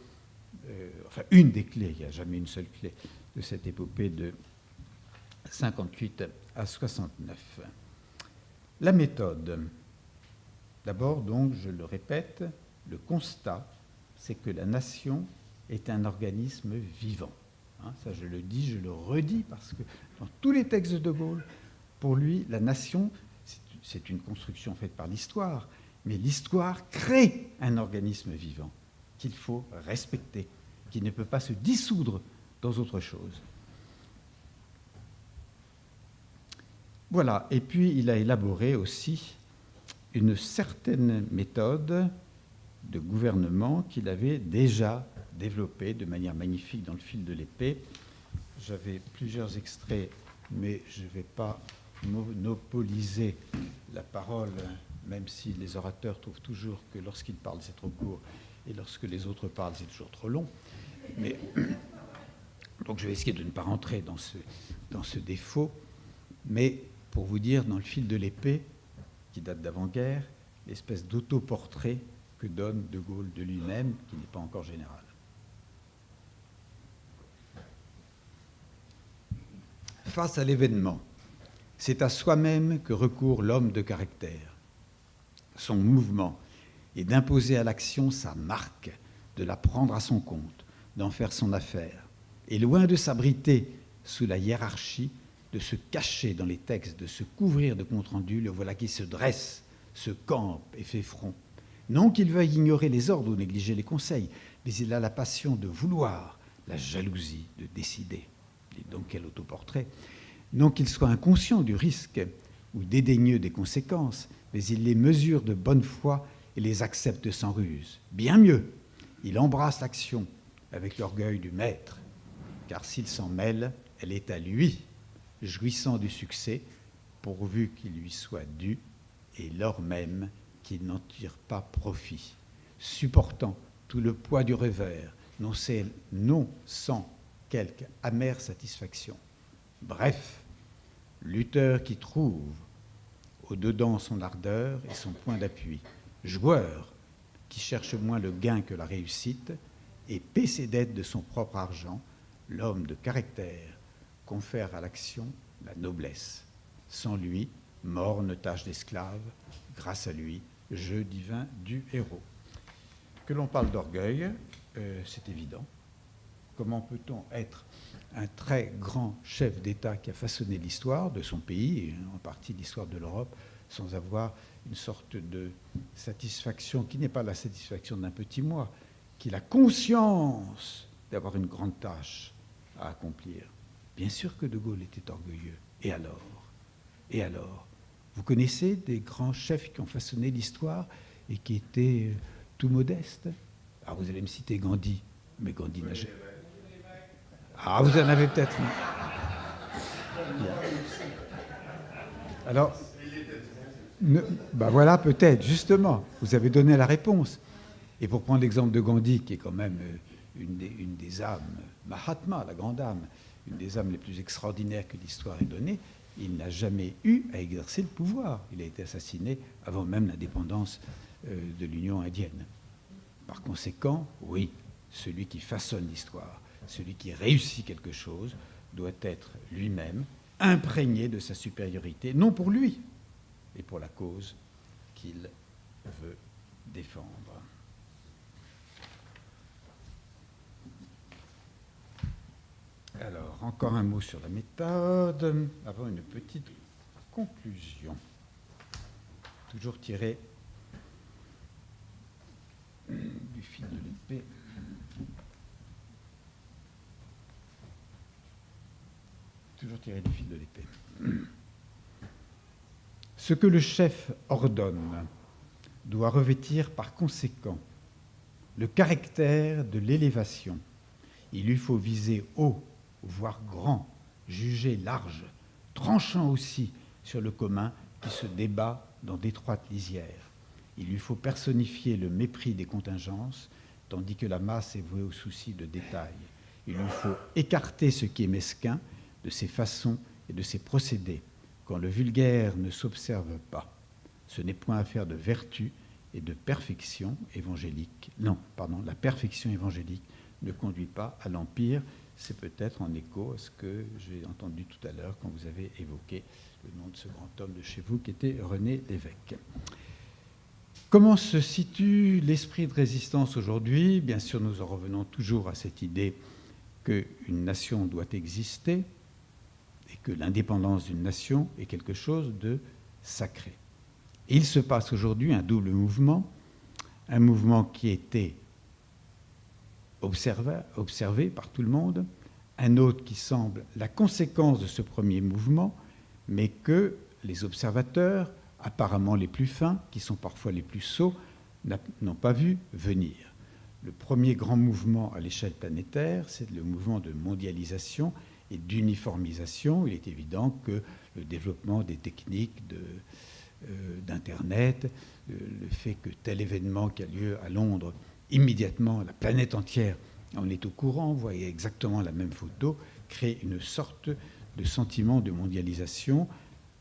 enfin une des clés, il n'y a jamais une seule clé, de cette épopée de 58 à 69. La méthode. D'abord, donc, je le répète, le constat, c'est que la nation est un organisme vivant. Ça, je le dis, je le redis, parce que dans tous les textes de De Gaulle, pour lui, la nation, c'est une construction faite par l'histoire, mais l'histoire crée un organisme vivant qu'il faut respecter, qui ne peut pas se dissoudre dans autre chose. Voilà, et puis il a élaboré aussi une certaine méthode de gouvernement qu'il avait déjà développée de manière magnifique dans Le fil de l'épée. J'avais plusieurs extraits, mais je ne vais pas monopoliser la parole même si les orateurs trouvent toujours que lorsqu'ils parlent, c'est trop court, et lorsque les autres parlent, c'est toujours trop long. Mais, donc je vais essayer de ne pas rentrer dans ce défaut, mais pour vous dire, dans le fil de l'épée, qui date d'avant-guerre, l'espèce d'autoportrait que donne De Gaulle de lui-même, qui n'est pas encore général. Face à l'événement, c'est à soi-même que recourt l'homme de caractère. Son mouvement est d'imposer à l'action sa marque, de la prendre à son compte, d'en faire son affaire. Et loin de s'abriter sous la hiérarchie, de se cacher dans les textes, de se couvrir de comptes rendus, le voilà qui se dresse, se campe et fait front. Non qu'il veuille ignorer les ordres ou négliger les conseils, mais il a la passion de vouloir, la jalousie de décider. Et donc quel autoportrait. Non qu'il soit inconscient du risque ou dédaigneux des conséquences, mais il les mesure de bonne foi et les accepte sans ruse. Bien mieux, il embrasse l'action avec l'orgueil du maître, car s'il s'en mêle, elle est à lui, jouissant du succès, pourvu qu'il lui soit dû, et lors même qu'il n'en tire pas profit, supportant tout le poids du revers, non sans quelque amère satisfaction. Bref, lutteur qui trouve au-dedans son ardeur et son point d'appui, joueur qui cherche moins le gain que la réussite et paie ses dettes de son propre argent, l'homme de caractère confère à l'action la noblesse. Sans lui, morne tâche d'esclave, grâce à lui, jeu divin du héros. Que l'on parle d'orgueil, c'est évident. Comment peut-on être un très grand chef d'État qui a façonné l'histoire de son pays, et en partie l'histoire de l'Europe, sans avoir une sorte de satisfaction qui n'est pas la satisfaction d'un petit moi, qui a la conscience d'avoir une grande tâche à accomplir. Bien sûr que De Gaulle était orgueilleux. Et alors ? Et alors ? Vous connaissez des grands chefs qui ont façonné l'histoire et qui étaient tout modestes ? Alors vous allez me citer Gandhi, mais Gandhi n'a jamais... Ah, vous en avez peut-être un. Alors, voilà, peut-être, justement, vous avez donné la réponse. Et pour prendre l'exemple de Gandhi, qui est quand même une des âmes, Mahatma, la grande âme, une des âmes les plus extraordinaires que l'histoire ait données, il n'a jamais eu à exercer le pouvoir. Il a été assassiné avant même l'indépendance de l'Union indienne. Par conséquent, oui, celui qui façonne l'histoire, celui qui réussit quelque chose, doit être lui-même imprégné de sa supériorité, non pour lui, mais pour la cause qu'il veut défendre. Alors, encore un mot sur la méthode, avant une petite conclusion. Toujours tiré du fil de l'épée. Toujours tiré du fil de l'épée. Ce que le chef ordonne doit revêtir par conséquent le caractère de l'élévation. Il lui faut viser haut, voire grand, juger large, tranchant aussi sur le commun qui se débat dans d'étroites lisières. Il lui faut personnifier le mépris des contingences, tandis que la masse est vouée au souci de détail. Il lui faut écarter ce qui est mesquin de ses façons et de ses procédés, quand le vulgaire ne s'observe pas. Ce n'est point affaire de vertu et de perfection évangélique. Non, pardon, la perfection évangélique ne conduit pas à l'empire. C'est peut-être en écho à ce que j'ai entendu tout à l'heure quand vous avez évoqué le nom de ce grand homme de chez vous qui était René Lévesque. Comment se situe l'esprit de résistance aujourd'hui ? Bien sûr, nous en revenons toujours à cette idée qu'une nation doit exister et que l'indépendance d'une nation est quelque chose de sacré. Et il se passe aujourd'hui un double mouvement, un mouvement qui était observé par tout le monde, un autre qui semble la conséquence de ce premier mouvement, mais que les observateurs, apparemment les plus fins, qui sont parfois les plus sots, n'ont pas vu venir. Le premier grand mouvement à l'échelle planétaire, c'est le mouvement de mondialisation et d'uniformisation. Il est évident que le développement des techniques d'Internet, le fait que tel événement qui a lieu à Londres, immédiatement la planète entière en est au courant, vous voyez exactement la même photo, crée une sorte de sentiment de mondialisation.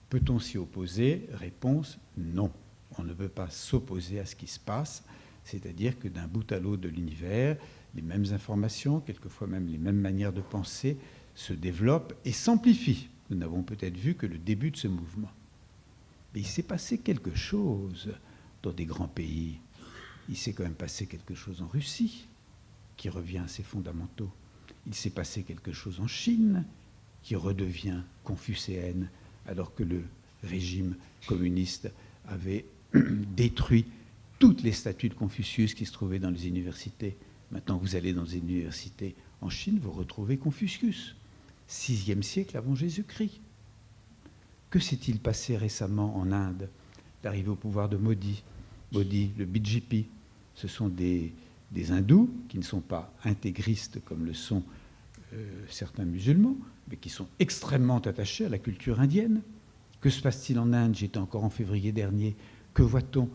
Peut-on s'y opposer? Réponse, non. On ne peut pas s'opposer à ce qui se passe, c'est-à-dire que d'un bout à l'autre de l'univers, les mêmes informations, quelquefois même les mêmes manières de penser, se développent et s'amplifient. Nous n'avons peut-être vu que le début de ce mouvement. Mais il s'est passé quelque chose dans des grands pays. Il s'est quand même passé quelque chose en Russie, qui revient à ses fondamentaux. Il s'est passé quelque chose en Chine, qui redevient confucéenne, alors que le régime communiste avait détruit toutes les statues de Confucius qui se trouvaient dans les universités. Maintenant, vous allez dans une université en Chine, vous retrouvez Confucius, 6e siècle avant Jésus-Christ. Que s'est-il passé récemment en Inde? L'arrivée au pouvoir de Modi, le BJP, ce sont des hindous qui ne sont pas intégristes comme le sont certains musulmans, mais qui sont extrêmement attachés à la culture indienne. Que se passe-t-il en Inde? J'étais encore en février dernier. Que voit-on?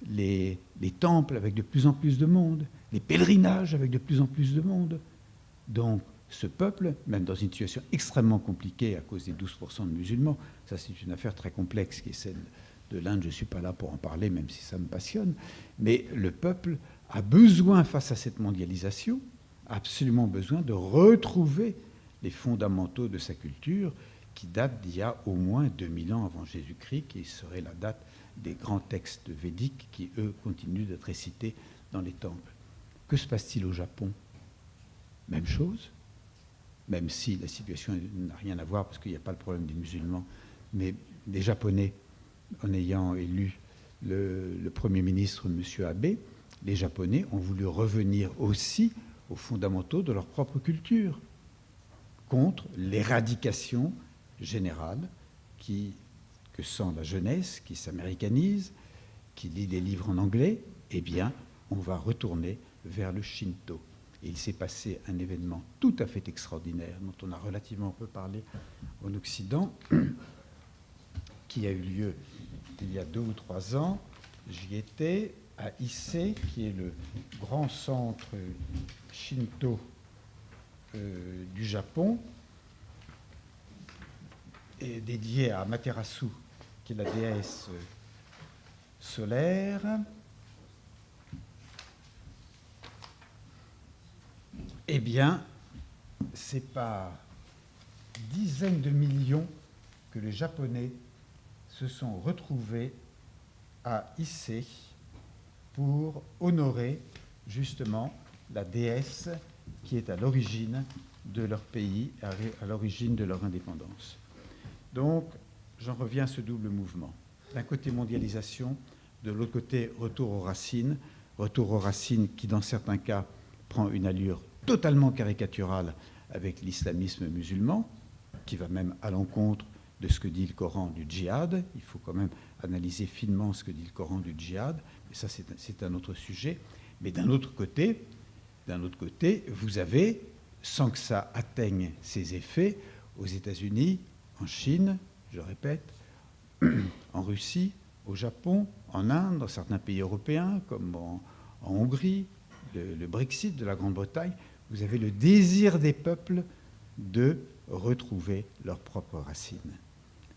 Les temples avec de plus en plus de monde, les pèlerinages avec de plus en plus de monde. Donc, ce peuple, même dans une situation extrêmement compliquée à cause des 12% de musulmans, ça c'est une affaire très complexe qui est celle de l'Inde, je ne suis pas là pour en parler, même si ça me passionne, mais le peuple a besoin, face à cette mondialisation, absolument besoin de retrouver les fondamentaux de sa culture qui datent d'il y a au moins 2000 ans avant Jésus-Christ, qui serait la date des grands textes védiques qui, eux, continuent d'être récités dans les temples. Que se passe-t-il au Japon? Même chose, même si la situation n'a rien à voir, parce qu'il n'y a pas le problème des musulmans, mais les Japonais, en ayant élu le Premier ministre, M. Abe, les Japonais ont voulu revenir aussi aux fondamentaux de leur propre culture, contre l'éradication générale que sent la jeunesse, qui s'américanise, qui lit des livres en anglais. Eh bien, on va retourner vers le Shinto. Et il s'est passé un événement tout à fait extraordinaire, dont on a relativement peu parlé en Occident, qui a eu lieu il y a 2 ou 3 ans. J'y étais à Issei, qui est le grand centre Shinto du Japon, et dédié à Amaterasu, qui est la déesse solaire. Eh bien, c'est par dizaines de millions que les Japonais se sont retrouvés à Issei pour honorer justement la déesse qui est à l'origine de leur pays, à l'origine de leur indépendance. Donc, j'en reviens à ce double mouvement. D'un côté, mondialisation, de l'autre côté, retour aux racines qui, dans certains cas, prend une allure totalement caricaturale avec l'islamisme musulman, qui va même à l'encontre de ce que dit le Coran du djihad. Il faut quand même analyser finement ce que dit le Coran du djihad, mais ça c'est un autre sujet. Mais d'un autre côté, vous avez, sans que ça atteigne ses effets, aux États-Unis, en Chine, je répète, en Russie, au Japon, en Inde, dans certains pays européens, comme en Hongrie, le Brexit de la Grande-Bretagne, vous avez le désir des peuples de retrouver leurs propres racines.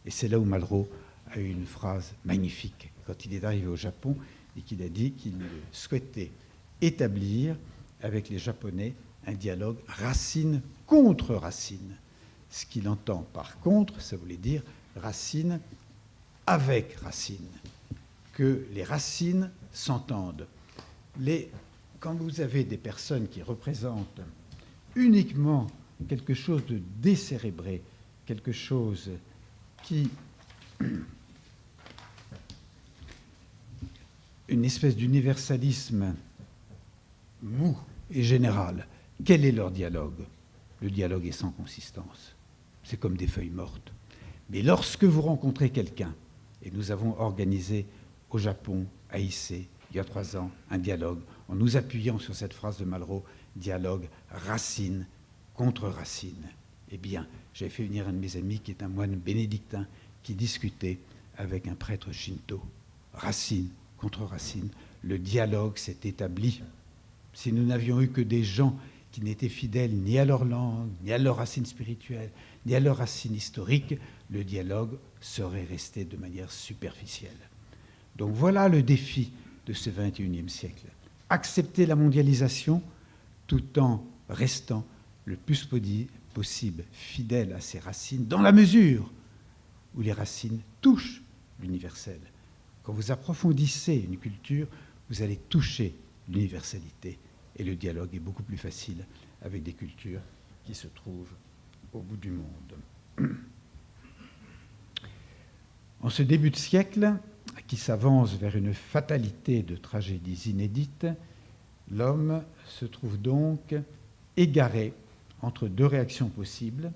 Et c'est là où Malraux a eu une phrase magnifique quand il est arrivé au Japon et qu'il a dit qu'il souhaitait établir avec les Japonais un dialogue racine contre racine. Ce qu'il entend par contre, ça voulait dire racine avec racine, que les racines s'entendent. Quand vous avez des personnes qui représentent uniquement quelque chose de décérébré, quelque chose qui... une espèce d'universalisme mou et général, quel est leur dialogue? Le dialogue est sans consistance. C'est comme des feuilles mortes. Mais lorsque vous rencontrez quelqu'un, et nous avons organisé au Japon, à Issei, il y a 3 ans, un dialogue, en nous appuyant sur cette phrase de Malraux, dialogue racine contre racine. Eh bien, j'avais fait venir un de mes amis qui est un moine bénédictin qui discutait avec un prêtre shinto. Racine contre racine, le dialogue s'est établi. Si nous n'avions eu que des gens qui n'étaient fidèles ni à leur langue, ni à leurs racines spirituelles, ni à leurs racines historiques, le dialogue serait resté de manière superficielle. Donc voilà le défi de ce XXIe siècle. Accepter la mondialisation tout en restant le plus possible fidèle à ses racines, dans la mesure où les racines touchent l'universel. Quand vous approfondissez une culture, vous allez toucher l'universalité. Et le dialogue est beaucoup plus facile avec des cultures qui se trouvent au bout du monde. En ce début de siècle, qui s'avance vers une fatalité de tragédies inédites, l'homme se trouve donc égaré entre deux réactions possibles: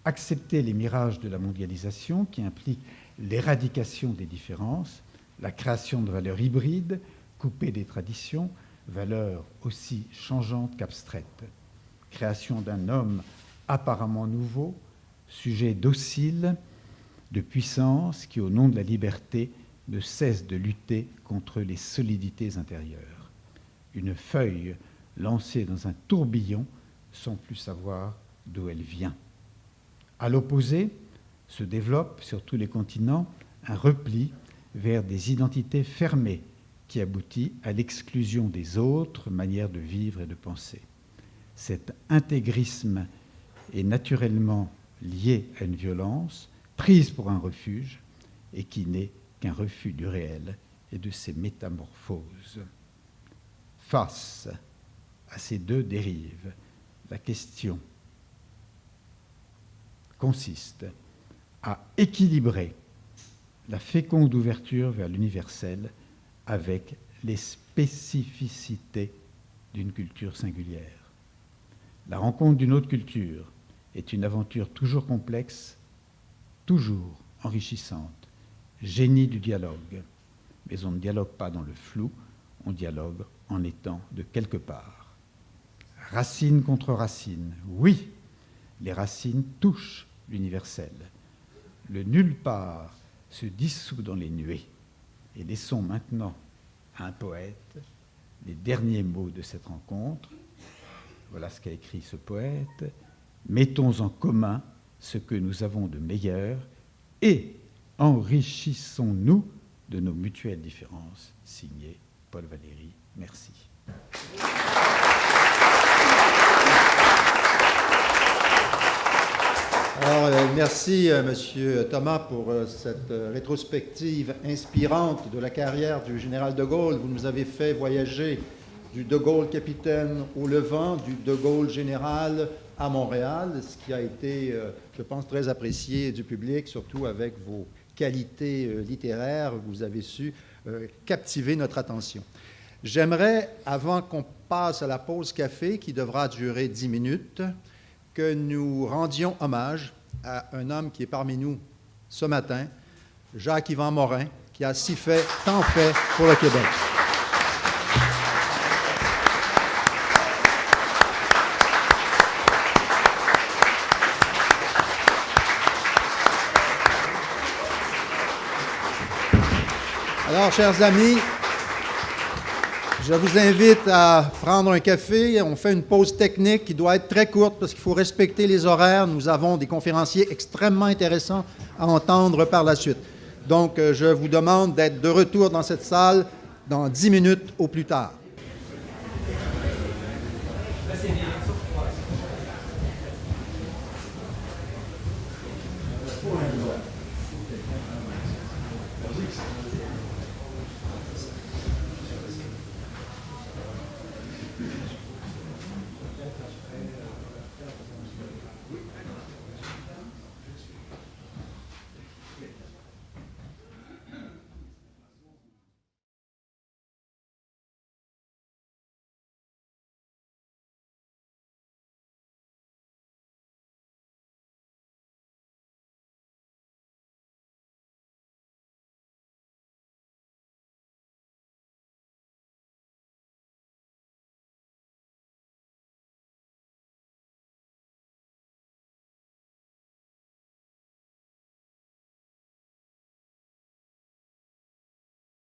accepter les mirages de la mondialisation qui impliquent l'éradication des différences, la création de valeurs hybrides, coupées des traditions, valeurs aussi changeantes qu'abstraites, création d'un homme apparemment nouveau, sujet docile, de puissance qui, au nom de la liberté, ne cesse de lutter contre les solidités intérieures. Une feuille lancée dans un tourbillon sans plus savoir d'où elle vient. À l'opposé, se développe sur tous les continents un repli vers des identités fermées qui aboutit à l'exclusion des autres manières de vivre et de penser. Cet intégrisme est naturellement lié à une violence prise pour un refuge et qui n'est qu'un refus du réel et de ses métamorphoses. Face à ces deux dérives, la question consiste à équilibrer la féconde ouverture vers l'universel avec les spécificités d'une culture singulière. La rencontre d'une autre culture est une aventure toujours complexe, toujours enrichissante, génie du dialogue. Mais on ne dialogue pas dans le flou, on dialogue en étant de quelque part. Racine contre racine, oui, les racines touchent l'universel. Le nulle part se dissout dans les nuées. Et laissons maintenant à un poète les derniers mots de cette rencontre. Voilà ce qu'a écrit ce poète. Mettons en commun ce que nous avons de meilleur et enrichissons-nous de nos mutuelles différences. Signé Paul Valéry. Merci. Alors, merci, Monsieur Thomas, pour cette rétrospective inspirante de la carrière du général de Gaulle. Vous nous avez fait voyager du de Gaulle capitaine au Levant, du de Gaulle général à Montréal, ce qui a été, je pense, très apprécié du public, surtout avec vos qualités littéraires. Vous avez su captiver notre attention. J'aimerais, avant qu'on passe à la pause café, qui devra durer 10 minutes, que nous rendions hommage à un homme qui est parmi nous ce matin, Jacques-Yvan Morin, qui a si fait, tant fait pour le Québec. Alors, chers amis, je vous invite à prendre un café. On fait une pause technique qui doit être très courte parce qu'il faut respecter les horaires. Nous avons des conférenciers extrêmement intéressants à entendre par la suite. Donc, je vous demande d'être de retour dans cette salle dans 10 minutes au plus tard.